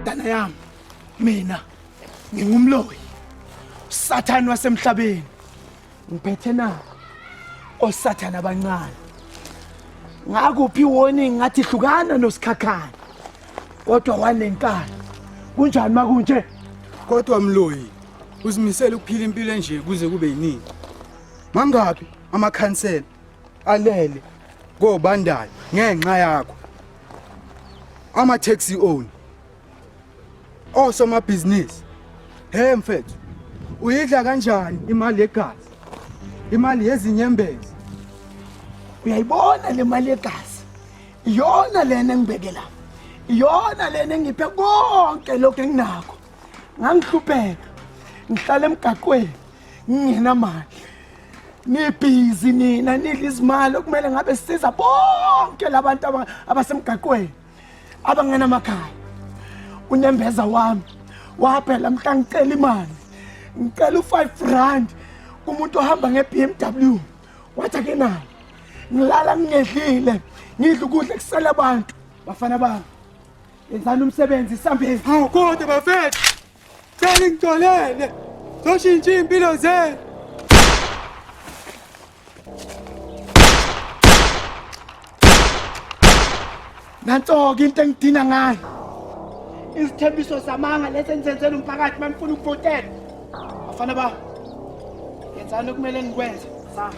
ndodana yami mina ngingumloyi usathane wasemhlabeni ngiphethe na osathana abancane ngakuphi warning ngathi hlukana nosikhakhana kodwa wanenkani kunjani makunje kodwa mloyi uzimisela ukuphila impilo enje kuze kube yini mangapi amakhansela alele kobandayo ngenxa yakho ama taxi own osoma business mfethu uyidla kanjani imali yegazi imali yezinyembezi uyayibona le mali yegazi iyona lena engibekela iyona lena engiphe konke lokho enginakho ngangihlupheka ngihlala emgaqweni ngingenamali nibhizi nina nidla izimali okumele ngabe siza bonke labantu abasemgaqweni abangenamakhaya unembeza wami waphela mhla ngicela imali ngicela u5 kumuntu ohamba ngeBMW wathi ake nayo ngilala ngingedlile ngidla ukudla kusela abantu bafana bami yenzani umsebenzi sambeni hawu kodwa bafethu sele ngitolele zoshintsha impilo zenu nanto-ke into engidina ngayo izithembiso zamanga lezi enizenzela umphakathi manifuna ukuvotela bafana bami yenzani okumele ngikwenze sa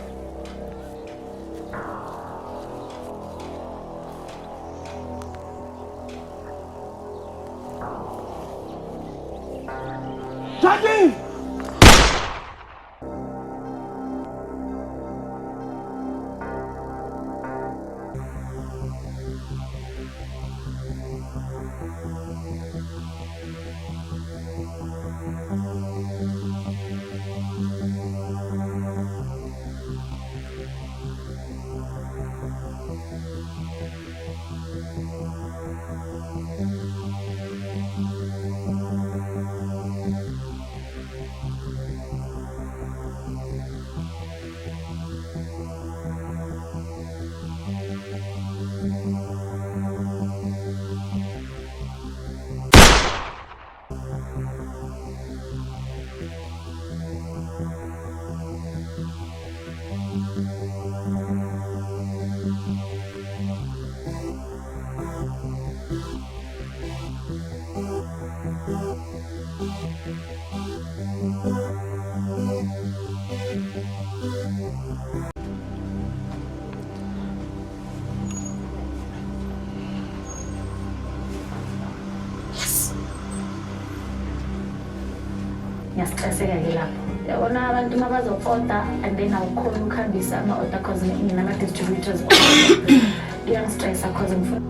Jackie! Ngiyasixeseka ke lapho yabona abantu mabazofota and then awukhona ukuhambisa ama-order cause nginama-distributors kuyangistressa cause ngifuna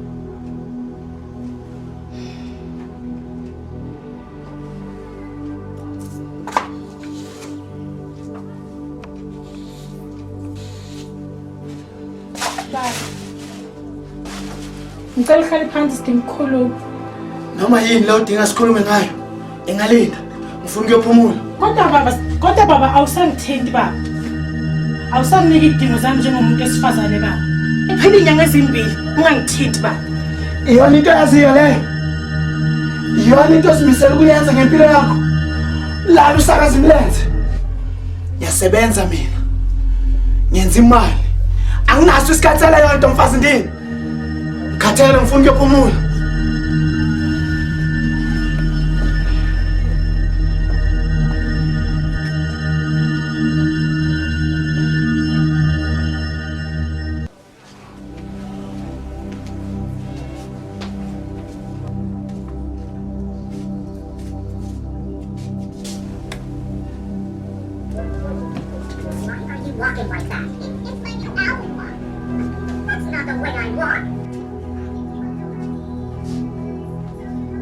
ngicela uhlale phansi sidingikhuluma noma yini la udinga sikhulume ngayo engalinda ngifuna ukuyophumula kodwa baba awusangithinti baba awusanginiki idingo zami njengomuntu esifazane baba iphela inyanga ezimbili ungangithinti baba iyona into yaziyo leyo iyona into osimisela ukuyenza ngempilo yakho lalo usakaza imlenze yasebenza mina ngenza imali anginaso isikhathi saleyo nto mfazi ndini khathele ngifuna ukuyophumula Walking like that. It's like an hour. That's not the way I walk.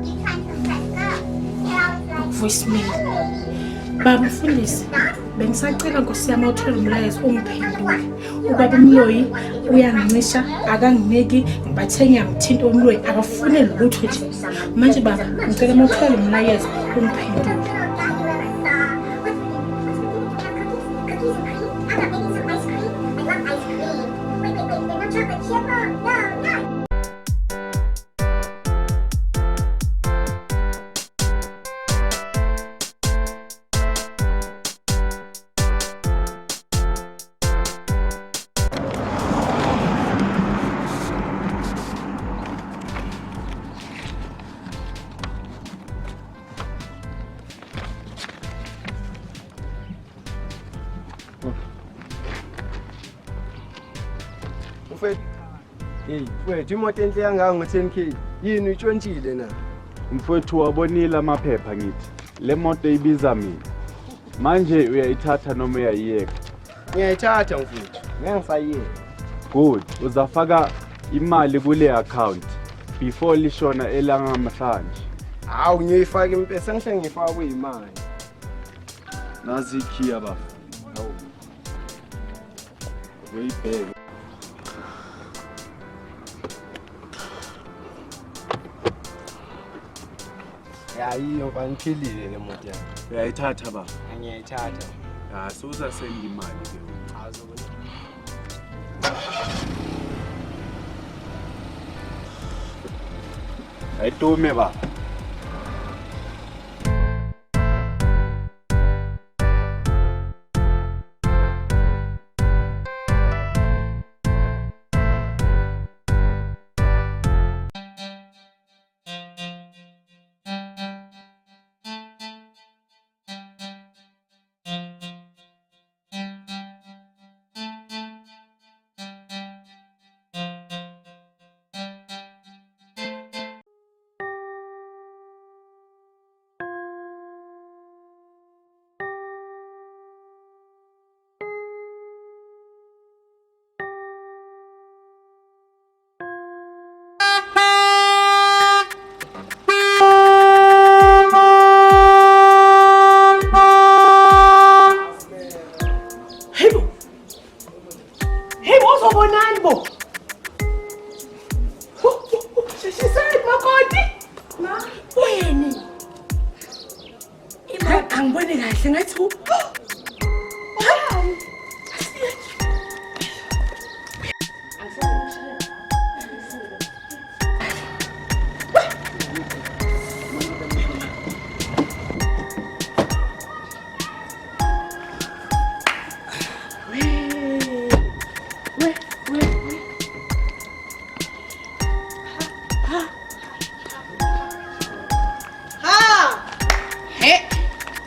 You trying to mess up. You're always like, voicemail baba mfundisi bengisacela Nkosi yami uthole umlayezo ungiphendule ubaba umloyi uyangicisha akanginiki ngibathe ngiyamthinta umloyi akafune lutho nje manje baba ngicela uthole umlayezo ungiphendule mfethu. Hey, mfethu imoto enhle yangaka ngo-10K. Yini utshontshile na? Mfowethu wabonile amaphepha ngithi. Le moto ibiza mina. Manje uyayithatha noma uyayiyeka? Ngiyayithatha mfethu. Ngiyangisayiyeka. Good. Uzafaka imali kule account before lishona elangamhlanje. Hawu ngiyifaka impesa ngihle ngifaka kuyimali. Nazi ikhiya baba. Hawu. Uyibheke. Hayi yomfana iphilile le moto yakho. Uyayithatha baba. Ngiyayithatha. Ah, suza send imali ke. Ayitume baba. Hey, uzobonani bo? Shishisani makoti? Ma, wena. Imali angibone kahle ngathi u. Hayi.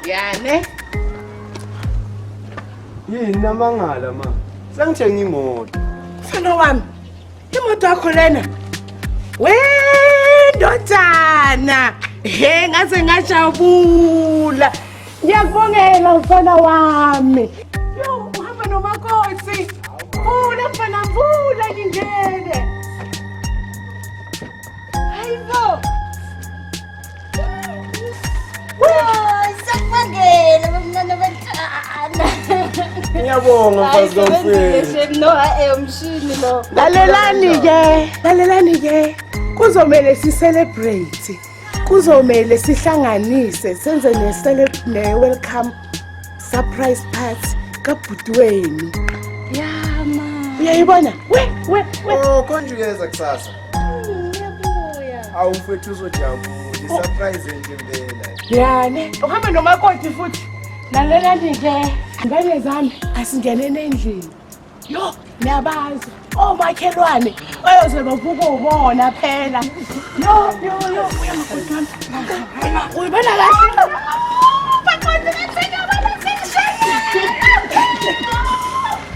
Yani Yini namangala ma? Sengithenga imoto. mfana wami imoto yakho lena ndodana ngaze ngajabula ngiyakubongela mfana wami yo uhamba nomakhosi vula mfana vula ngingene hayibo Sakubangela bamnana bantana. Ngiyabonga mfazi kaMfethu. Umshini lo. Lalelani ke kuzomela si-celebrate kuzomela sihlanganise senze ne-welcome surprise party kabhuti wenu Yama. uyayibona we Oh, konjukeza kusasa. Ngiyabuya. Awu mfethu uzojabula. Surprise nje impela. yani uhamba nomakoti futhi lalelani ke ngane zami asingenene endlini yo niyabazi omakhelwane oyoze bavuka ubona phela yo uyamakoti wami uyibona kahle bakwazi kathina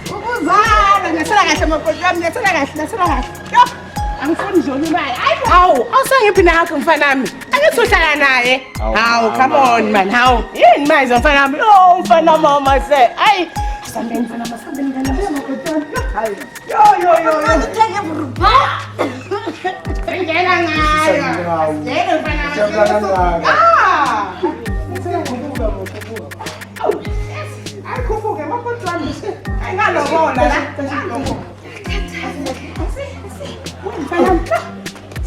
ukuzala ngasela kahle makoti wami ngasela kahle yo angifuni nje imali hawu awusangiphi nakho mfana wami angisohlala naye hawu come on man hawu yini manje mfana wami yo mfana mama se ayi sambeni mfana masambeni kana makoti wami hayi yo Ngithenge buruba. ngena ngayo ngena mfana wami ayikhuphuke makoti wami ayingalobola la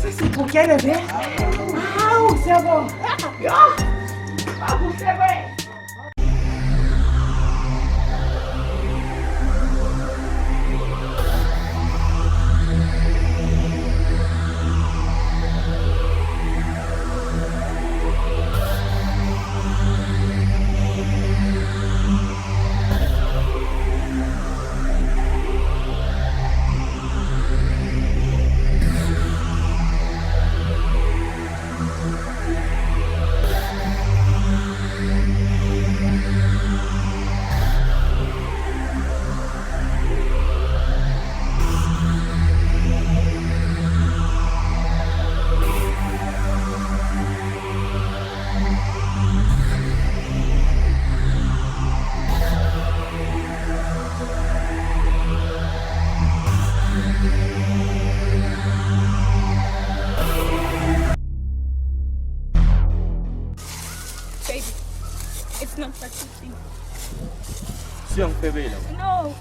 sesibukele nje hawu siyabonga yo akuhle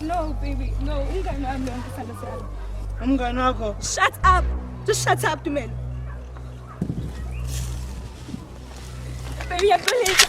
No, baby. No. Umngane wakho. Shut up. Just shut up, man. Baby, I'm please.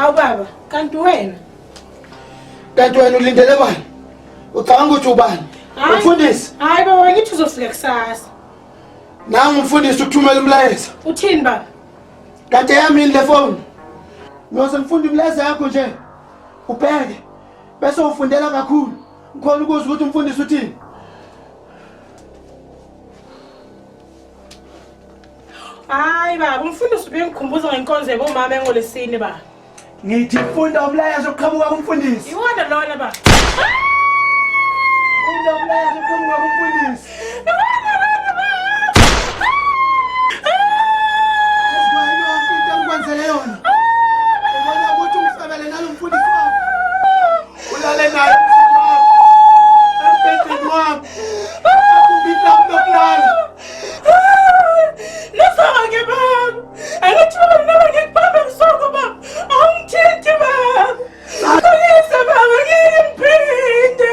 Hawu baba, kanti wena? Kanti wena ulindele bani? Ucabanga ukuthi ubani? Umfundisi? Hayi baba, ngithi uzofika kusasa. Nangu umfundisi ukuthumela umlayezo. Uthini baba? Kanti yamini le phone. Ngiyose ngifunda umlayezo yakho nje. Ubheke. Bese ufundela kakhulu. Ngikhona ukuzwa ukuthi umfundisi uthini. Hayi baba, umfundisi ubengikhumbuza ngenkonzo yabomama engolesine baba. Ngithi funda umlayezo oqhamuka kumfundisi. Iwona lona baba. Funda umlayezo oqhamuka kumfundisi. Asikwani yonke into engikwenzele yona. Ubona ukuthi ungifebele nalo mfundisi wakho. Ulale naye umfundisi wakho. Empetheni wakho. Akungiphi lapho yokulala. Nasake baba. Angithi baba noma ngikubambe msoko baba. Awungithinti baba. Ngiyisa baba ngiyiphinde.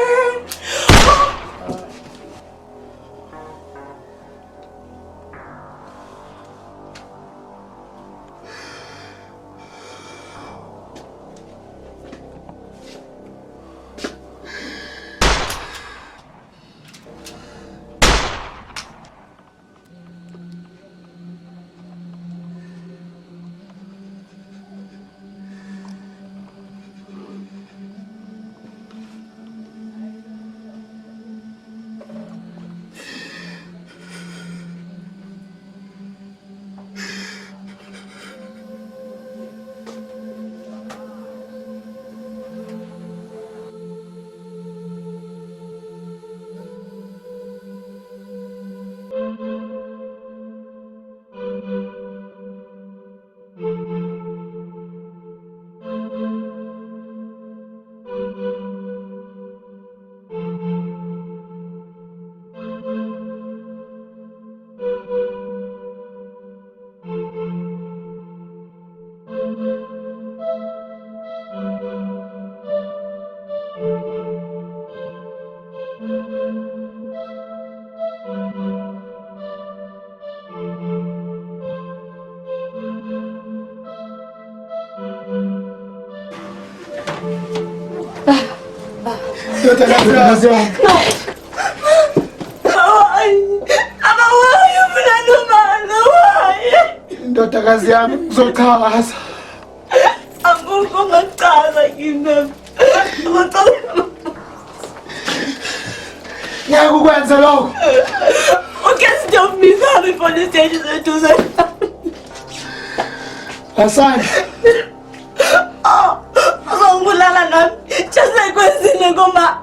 Ndodakazi yami ngizochaza. Akukho ngachaza kimi. Ngeke ukwenze lokho. Okay, stop me coming for the station and do that. Hasani. Uzongibulala nami. Just like kwenzile ngoma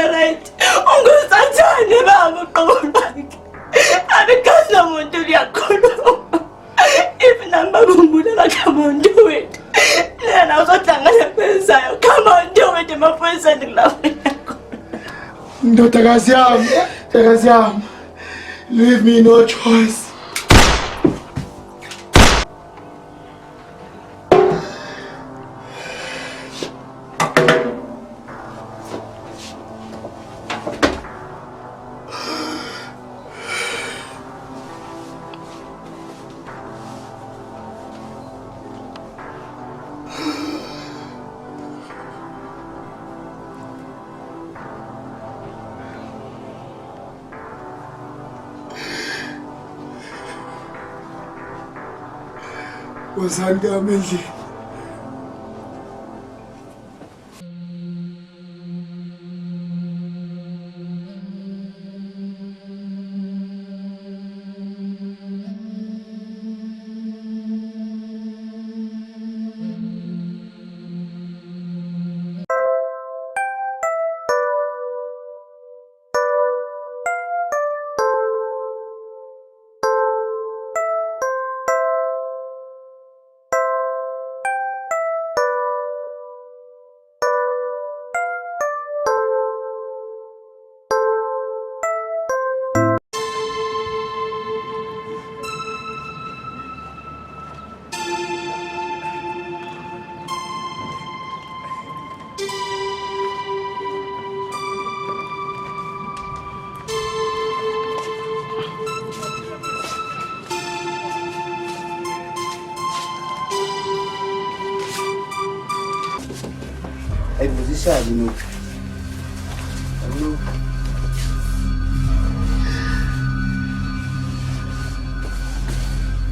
right. Ungusathane baba qobo lwakhe. Abekazi nomuntu liyakhuluma. If number kumbula come on do it. Lena uzohlangana kwenzayo. Come on do it my friends and love. Ndodakazi yami, leave me no choice. Wazani kami endlini. Ayivuzishazi no. Allo.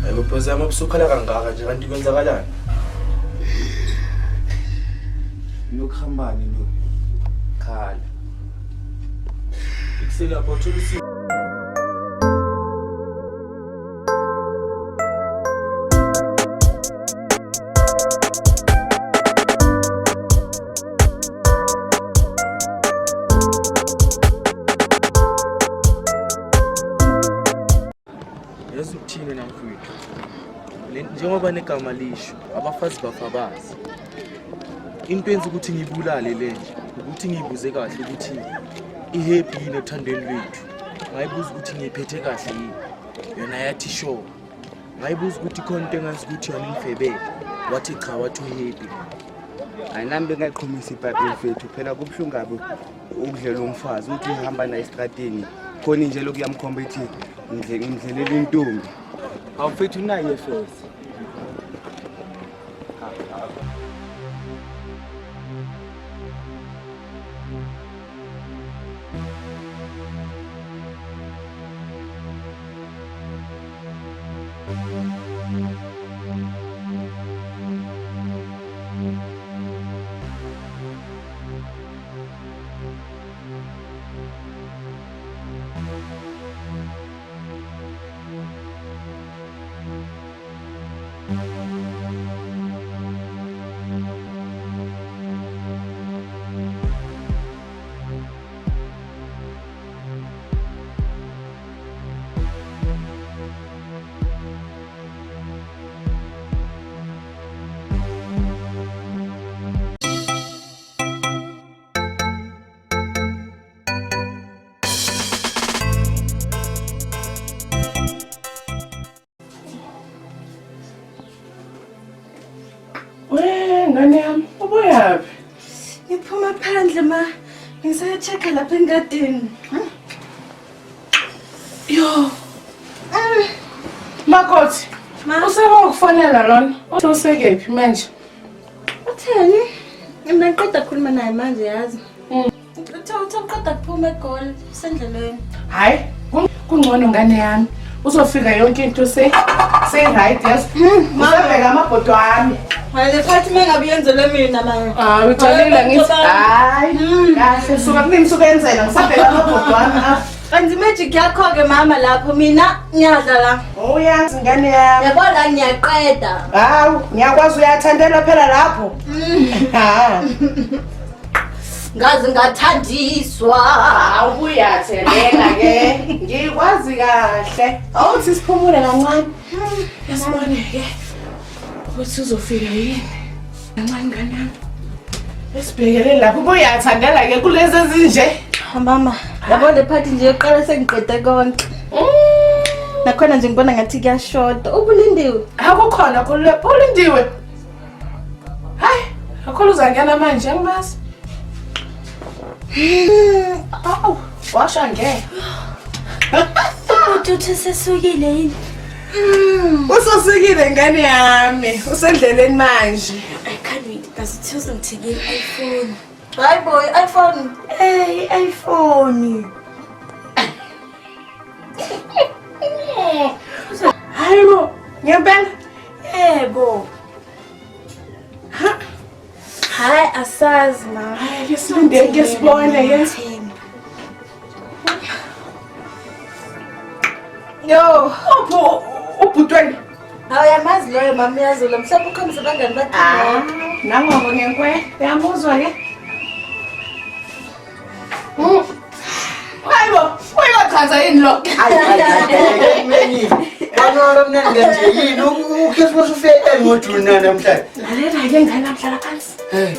Ayibophoza busukhala kangaka nje kanti kwenzakalani? Nokuhambani no. Khala. Ikusela photho Yazithini namfowethu. Njengoba negama lisho, abafazi bafabazi. Into enza ukuthi ngibulale le nje, ukuthi ngiyibuze kahle ukuthi ihappy yini ethandweni lwethu. Ngayibuza ukuthi ngiyiphethe kahle yini. Yona yathi sure. Ngayibuza ukuthi khona into engazi ukuthi yona ingifebele. Wathi cha wathi happy. Ayinambe ngaqhumisa ipipe mfethu phela kubhlungu ngabe ukudlela umfazi uthi uhamba na estradini. Khona nje lokuyamkhomba ethi ngidlelela intombi. Awufethu naye first. Ngane yami, ubuyaphi? Ngiphuma phandle ma. Ngisaya-check lapha engadini. Yo. Makhosi. Usekufonela lona. Usekephi manje? Utheni? Mina ngiqeda ukukhuluma naye manje yazi. Uthe uqeda kuphuma eGoli sendleleni. Hayi, kungcono ngane yami. Uzofika yonke into right yazi. Uzabheka amabhodo wami. Hayi lefathi mengabiyenzelwe mina manje. Ujalile ngithi hayi. Kahle suka kimi suka enzela ngisabheka amabhodo wami. Kanti magic yakho ke mama lapho mina ngiyadla la. Uyazi ngane yami. Yabona ngiyaqeda. Hawu, ngiyakwazi uyathandela phela lapho. Ha. ngaze ngathandiswa. Awubuyathelela ke. Ngikwazi kahle. Awuthi siphumule kancane. Yasibone ke. Ukuthi uzofika yini? Kancane ngane yami. Esibhekele lapho ubuyathandela ke kulezi ezinje. Mama, yabo le party nje yoqala sengiqede konke. Nakhona nje ngibona ngathi kuyashoda. Ubulindiwe? Akukhona khona ulindiwe. Hayi, akho uzangena manje angimazi. Awu, washa ngeke. Uthi sesukile yini? Usosikile ngane yami, usendleleni manje. I can't wait. Ngasithi uzongithengela iPhone. Hayi boy, iPhone. Hey, iPhone. Hayibo, ngempela? Yebo. Hayi asazi ma. Hayi ngisilinde ke sibone ke. Yo, Ubhutweni. awuyamazi loyo mama yazula mhlawumbe ukhombisa abangani bakho. Nangoba ngenkwe, uyamuzwa ke? Hayibo, uyachaza yini lo? Hayi, Banalo mna ngenje yini ukhethi usufike ngoduna namhlanje. Lalela ke ngane namhlala phansi. Hey,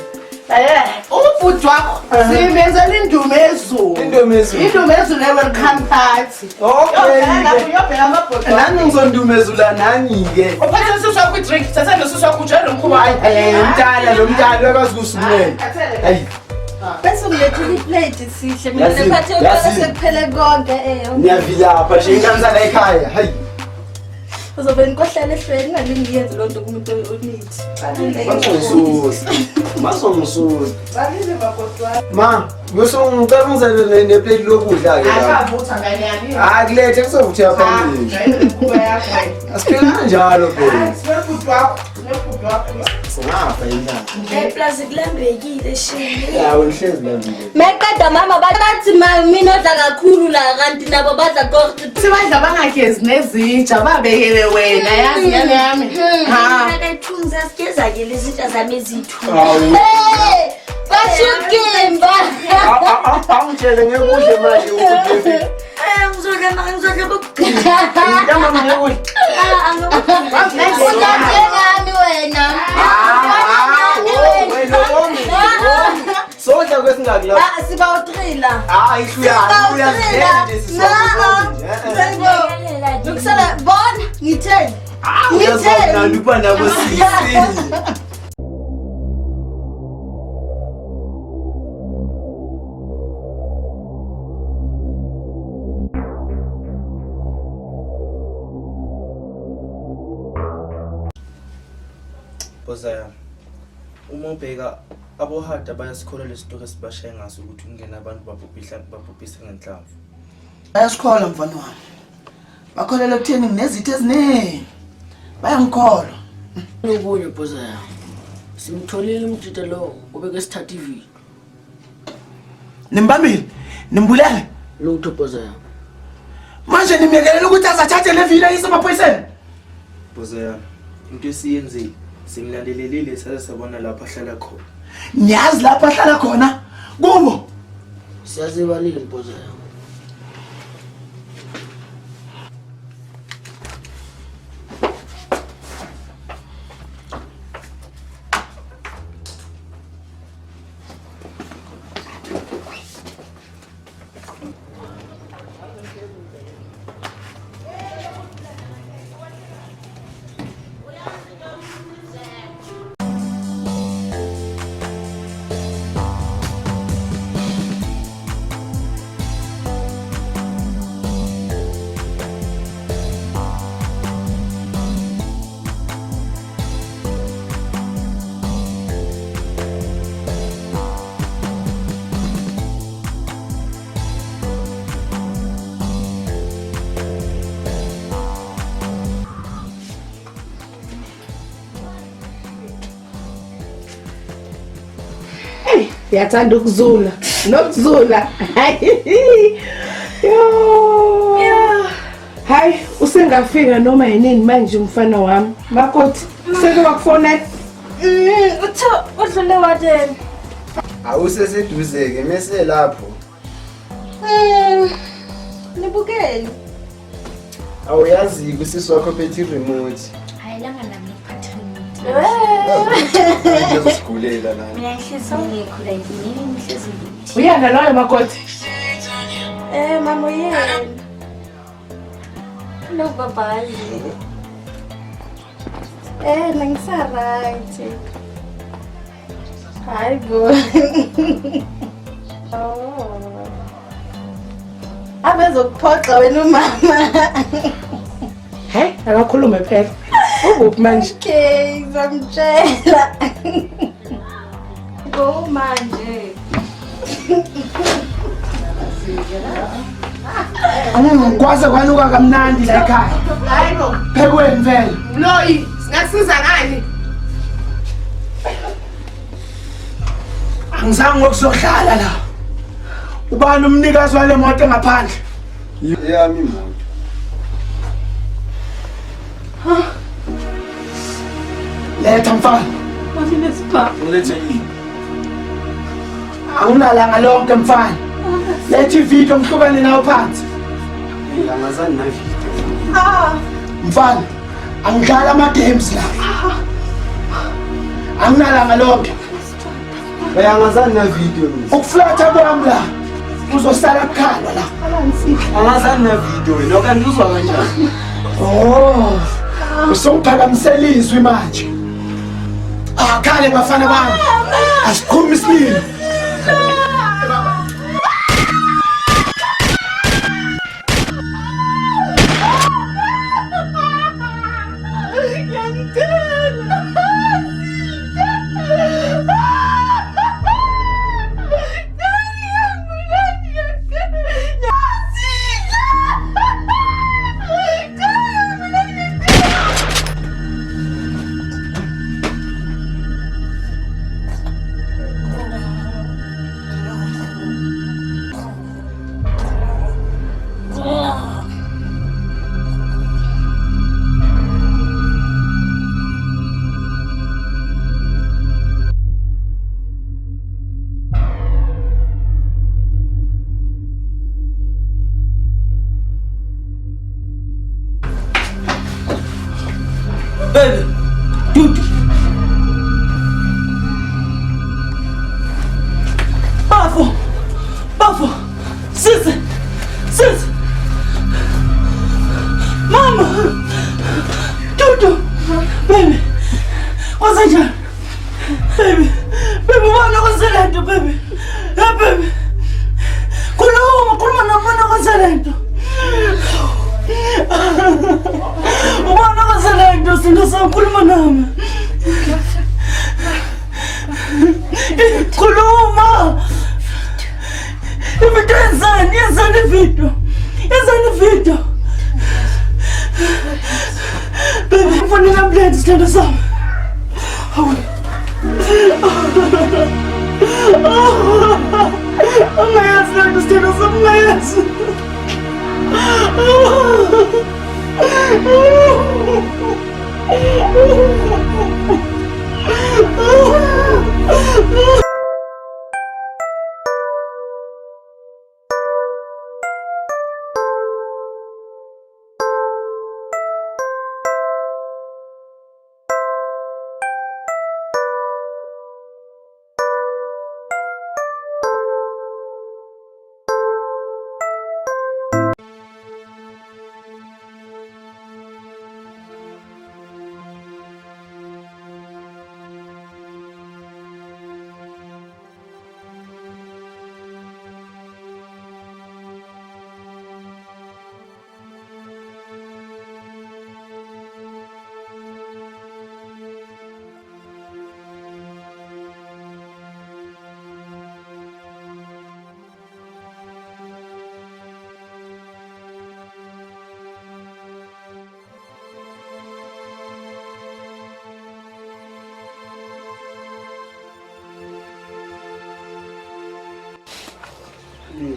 Ubhuti wakho simenzela indumezulu. Indumezulu welcome party. okay. Uyobheka amabhodo. Nani ngizondumezula nani ke? Uphathe susu wakho drink, thatha lo susu wakho ujwayele umkhuba. Lo mntana akazi kusumela. Hayi, Bese ngilethile iplate sihle. Mina Yazini, lephathi yokuqala yazini. sekuphele konke niyavilapha nje inkansana ekhaya. Hayi. uzobe nikohlala ehlweni ngalingiyenze lonto kumuntu onithi. Masongisusa. Balile bakotwa. Ma, ngicela ungizele neplate lokudla ke la. Akavutha ngane yami. Akulethe kuzovuthela phambili. Jayele umkhuba yakho. Asiphila kanjalo phela. Sibhuti wakho, nebhuti wakho. Singapha yini? Plus kulambekile shini. Yawo nihlezi lambile. Meqeda mama bathi mina odla kakhulu la kanti nabo badla konke. Sibadla bangagezi nezintsha babekele wena yazi ngane yami. Ha. Akathunza sigeza ke lezintsha zami ezithu. Awu. Hey! Bashukimba. Awungitshele ngekudle manje ukuthi Ngizodla Ngiyama ngekudle. ngami wena. Sodla kwesingaki la. Siba utrila. Uyazidela nje sisonke. Lokusala bona ngitheni. Uyazona uba nabo sisini. Bozaya, uma ubheka abohada bayasikholela isitoko esibashaye ngaso ukuthi ungena abantu babhubhise ngenhlamvu. Bayasikhola mfana wami. Bakholela ekutheni nginezitho eziningi. Bayangikholwa. Ubunye Bozaya. Simtholile umjita lo ubeke sithatha ivi. Nimbambile, nimbulele. Lutho Bozaya. Manje nimyekelela ukuthi azathathe le vila isemaphoyiseni. Bozaya, into esiyenzile simlandelelile saze sabona lapha ahlala khona. Ngiyazi lapho ahlala khona. Kubo. Siyazibalile Bozaya. Yathanda ukuzula nokuzula. Yo. Hayi, usengafika noma yini manje umfana wami. Makoti, seke wakufonela. Utho udlule watheni. Awuseseduzeke mase lapho. Nibukele. Awuyazi kusisi wakho phethe remote. Hayi langa nami ngiphathini. Ngizosigulela lana. Mina ngihlezi ngikhula yini ngihlezi ngithi. Uyanga loyo makoti. Mama yena. No babazi. Nangisa-right. Hayi bo. Oh. Abezokuphoxa wena umama. Hey, akakhulume phela. Ubuphi manje? Okay, ngizamtshela. Go manje. Kwaze kwanuka kamnandi la ekhaya. Hayibo. Phekweni vele. Mloyi, singasiza ngani? Angizange ngokuzohlala la. Ubani umnikazi wale moto ngaphandle? Yami imoto. Letha mfana. Mafine sipha. Ulethe yini? Awunalanga lonke mfana. Letha ivideo mhlukane nawo phansi. Angazani na video. Mfana, angidlala ama games la. Anginalanga lonke. Angazani na video. Ukuflatha kwami la. Uzosala ekhala la. Angazani na video wena kanti uzwa kanjani? Oh. Usophakamisela izwi manje. Khale bafana bami. Asikhulumi isilimi. Baby, dude. Bafo, sis. Mama, dude, baby, what's that? Baby, wana konselento, baby, yeah, baby. Kuluma na wana konselento. Wana konselento, singasakhuluma nami. Kuluma. Ividio yenzani video. Baby, kufanele ambulance isithando sami. Angayazi lento isithando sami, angayazi.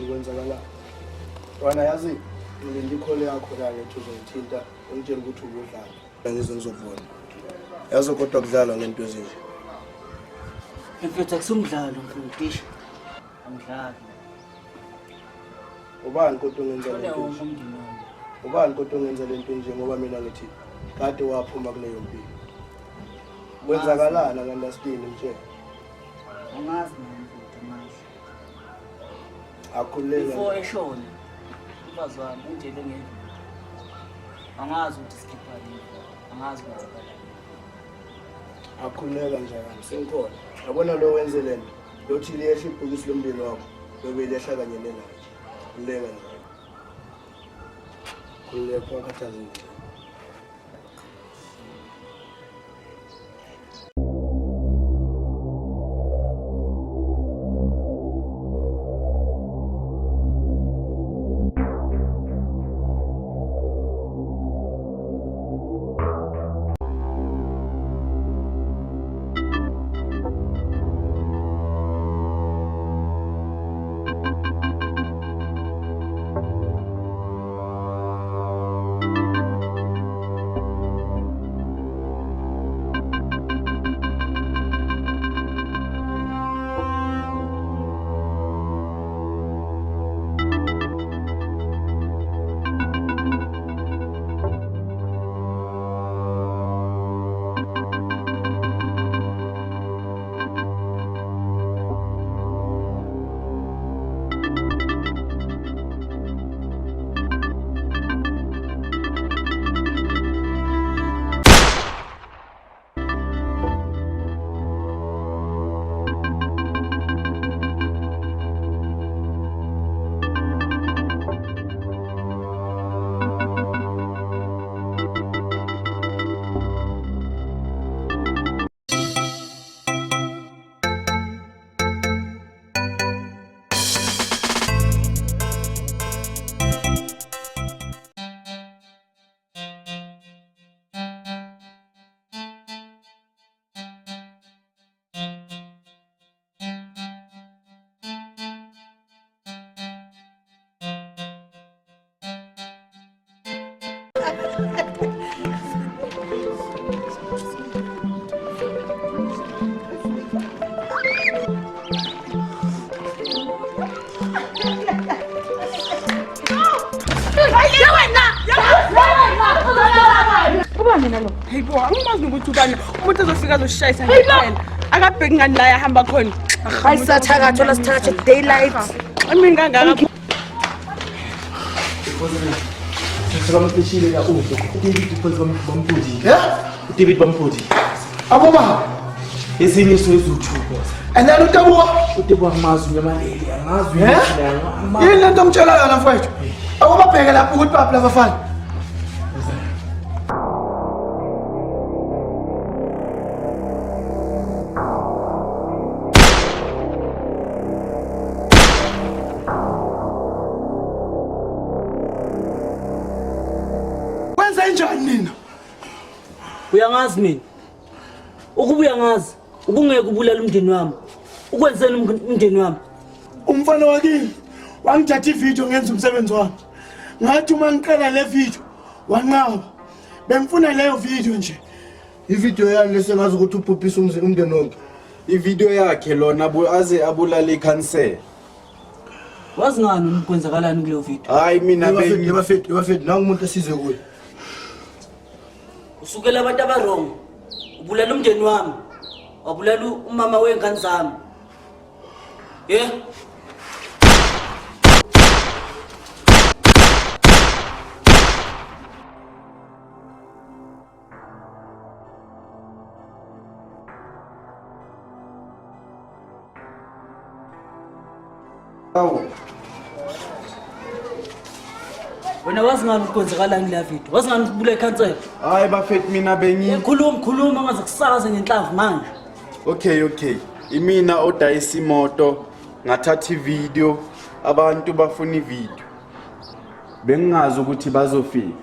Kwenzakala. Wena yazi ngilinde ikhole yakho la ngithi uzongithinta ungitshela ukuthi ubudlala. Ngizokubona. Yazi kodwa kudlala ngento ezinje. Mfethu akusumdlalo mfethu. Amdlalo. Ubani kodwa ungenza Kodwa lento? wonke umndeni wami. Ubani kodwa ungenza lento nje ngoba mina ngithi kade waphuma kuleyo mpilo. Kwenzakalana ngandastini mthe. Angazi mina mfethu angazi. Akhuleka. Before eshona. Umfazi wami unjele ngeke. Angazi ukuthi sikhipha yini. Angazi kwenzakalani. Akhuleka njani sengikhona. Yabona lo wenze lento. Lothi liyehla ibhokisi lomndeni wakho. Bebe lehla kanye nelayo. Khuleka njani. Khuleka wakhathazekile. Hey bo, angimazi ukuthi ubani umuntu ezofika azoshayisa ngempela. Akabheki ngani la yahamba khona. Ayisathathakatho la sithathe daylight. Mina kangaka. Sekamfishile la uzo. David bamphudi. Yeah? David bamphudi. Aboba. Ezinye soyizuthuko. And then utabuwa. Utebwa amazi ngemaleli, angazi yini lento ngitshela yona mfowethu. Awubabheke lapho ukuthi baphi laba bafana. Wenza njani nina? Uyangazi mina. Ukubuya ngazi, ukungeke ubulala umndeni wami. Ukwenzeni umndeni wami? Umfana wakini wangithatha ivideo ngenza umsebenzi wami. Ngathi uma ngiqala le video wanqaba. Bengifuna leyo video nje. Ivideo yani lesengazi ukuthi ubhubhisa umndeni wonke. Ivideo yakhe lona aze abulala ikhansela. Wazi ngani ukwenzakalani kuleyo video? Hayi mina bafethu nangu umuntu esize kuye. Usukela abantu abarong. Ubulala umndeni wami. Wabulala umama wengane zami. Yeah? Wena wazi ngani ukwenzakalani la video? Wazi ngani ukubula ikhansela? Hayi bafethu mina Khuluma angaze kusakaze ngenhlamvu manje. Okay. Imina odayisa imoto ngathatha ivideo abantu bafuna ivideo. Bengingazi ukuthi bazofika.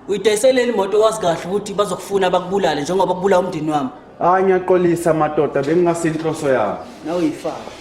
Uyidayiselele imoto wazi kahle ukuthi bazokufuna bakubulale njengoba kubula umndeni wami. Hayi ngiyaqolisa madoda bengingasenhloso yami. Nawe uyifaka.